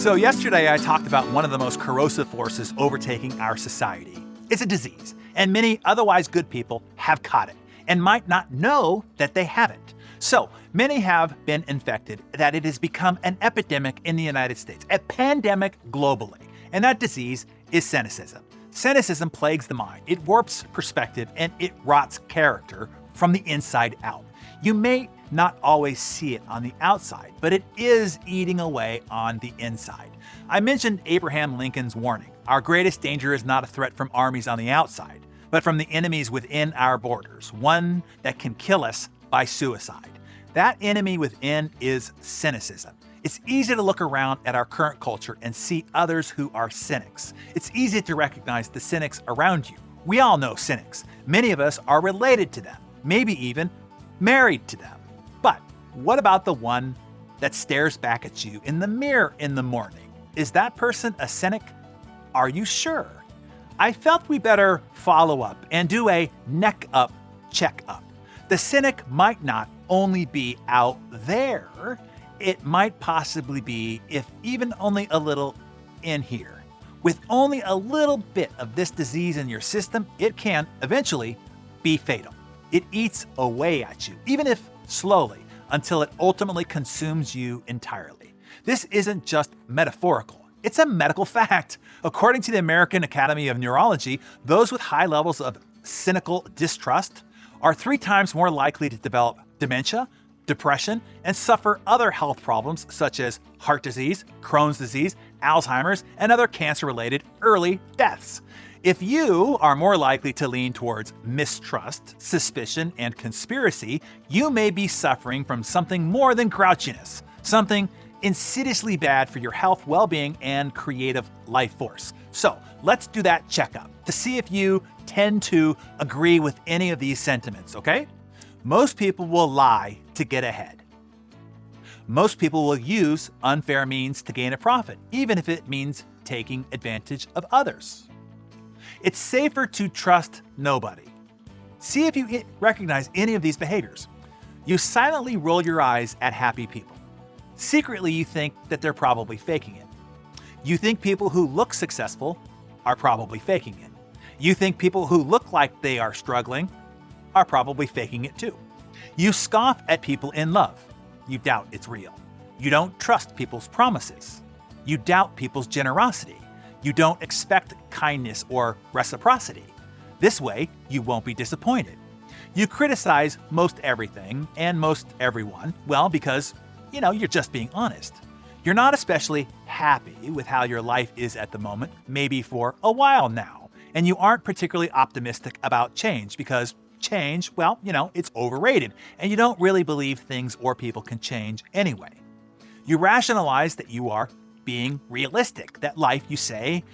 So yesterday I talked about one of the most corrosive forces overtaking our society. It's a disease, and many otherwise good people have caught it and might not know that they haven't. So many have been infected that it has become an epidemic in the United States, a pandemic globally, and that disease is cynicism. Cynicism plagues the mind. It warps perspective and it rots character from the inside out. You may not always see it on the outside, but it is eating away on the inside. I mentioned Abraham Lincoln's warning. Our greatest danger is not a threat from armies on the outside, but from the enemies within our borders, one that can kill us by suicide. That enemy within is cynicism. It's easy to look around at our current culture and see others who are cynics. It's easy to recognize the cynics around you. We all know cynics. Many of us are related to them, maybe even married to them. But what about the one that stares back at you in the mirror in the morning? Is that person a cynic? Are you sure? I felt we better follow up and do a neck up check-up. The cynic might not only be out there, it might possibly be, if even only a little, in here. With only a little bit of this disease in your system, it can eventually be fatal. It eats away at you, even if slowly, until it ultimately consumes you entirely. This isn't just metaphorical. It's a medical fact. According to the American Academy of Neurology, those with high levels of cynical distrust are 3 times more likely to develop dementia, depression, and suffer other health problems such as heart disease, Crohn's disease, Alzheimer's, and other cancer-related early deaths. If you are more likely to lean towards mistrust, suspicion, and conspiracy, you may be suffering from something more than grouchiness, something insidiously bad for your health, well-being, and creative life force. So let's do that checkup to see if you tend to agree with any of these sentiments, okay? Most people will lie to get ahead. Most people will use unfair means to gain a profit, even if it means taking advantage of others. It's safer to trust nobody. See if you recognize any of these behaviors. You silently roll your eyes at happy people. Secretly, you think that they're probably faking it. You think people who look successful are probably faking it. You think people who look like they are struggling are probably faking it too. You scoff at people in love. You doubt it's real. You don't trust people's promises. You doubt people's generosity. You don't expect kindness or reciprocity. This way, you won't be disappointed. You criticize most everything and most everyone, well, because, you're just being honest. You're not especially happy with how your life is at the moment, maybe for a while now, and you aren't particularly optimistic about change because change, well, it's overrated, and you don't really believe things or people can change anyway. You rationalize that you are being realistic, that life, you say,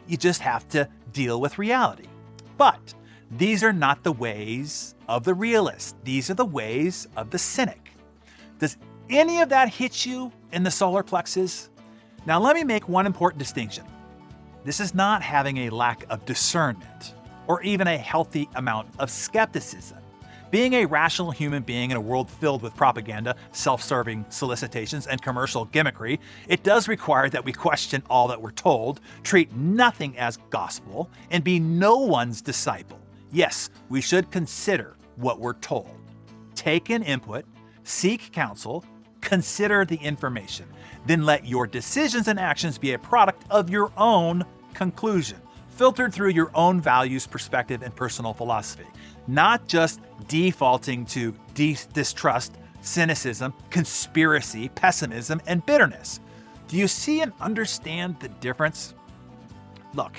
you just have to deal with reality. But these are not the ways of the realist. These are the ways of the cynic. Does any of that hit you in the solar plexus? Now, let me make one important distinction. This is not having a lack of discernment or even a healthy amount of skepticism. Being a rational human being in a world filled with propaganda, self-serving solicitations, and commercial gimmickry, it does require that we question all that we're told, treat nothing as gospel, and be no one's disciple. Yes, we should consider what we're told. Take in input, seek counsel, consider the information, then let your decisions and actions be a product of your own conclusion, filtered through your own values, perspective, and personal philosophy. Not just defaulting to distrust, cynicism, conspiracy, pessimism, and bitterness. Do you see and understand the difference? Look,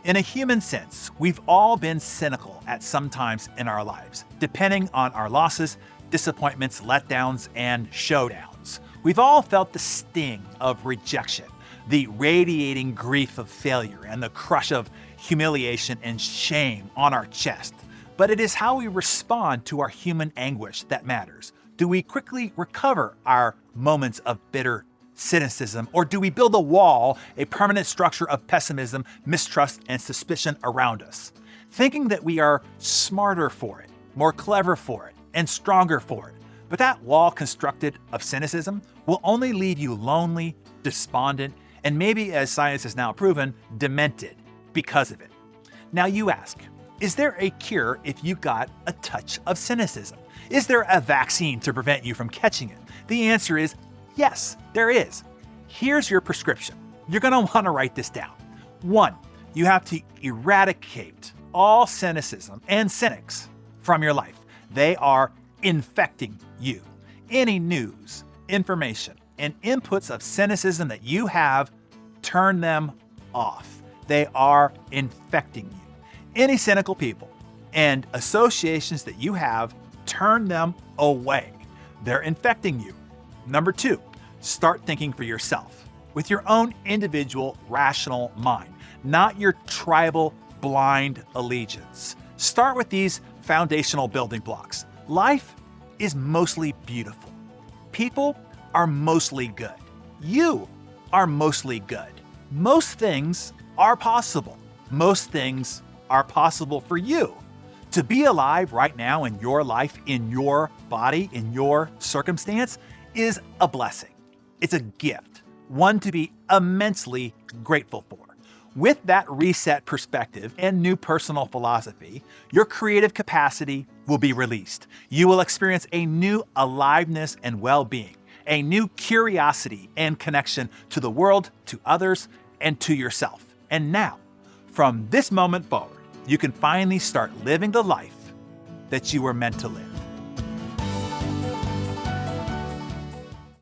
in a human sense, we've all been cynical at some times in our lives, depending on our losses, disappointments, letdowns, and showdowns. We've all felt the sting of rejection, the radiating grief of failure, and the crush of humiliation and shame on our chest. But it is how we respond to our human anguish that matters. Do we quickly recover our moments of bitter cynicism, or do we build a wall, a permanent structure of pessimism, mistrust, and suspicion around us, thinking that we are smarter for it, more clever for it, and stronger for it? But that wall constructed of cynicism will only leave you lonely, despondent, and maybe, as science has now proven, demented because of it. Now you ask, is there a cure if you got a touch of cynicism? Is there a vaccine to prevent you from catching it? The answer is yes, there is. Here's your prescription. You're going to want to write this down. 1, you have to eradicate all cynicism and cynics from your life. They are infecting you. Any news, information, and inputs of cynicism that you have, turn them off. They are infecting you. Any cynical people and associations that you have, turn them away. They're infecting you. Number 2, start thinking for yourself with your own individual rational mind, not your tribal blind allegiance. Start with these foundational building blocks. Life is mostly beautiful. People are mostly good. You are mostly good. Most things are possible. Most things are possible for you. To be alive right now in your life, in your body, in your circumstance is a blessing. It's a gift, one to be immensely grateful for. With that reset perspective and new personal philosophy, your creative capacity will be released. You will experience a new aliveness and well-being, a new curiosity and connection to the world, to others, and to yourself. And now, from this moment forward, you can finally start living the life that you were meant to live.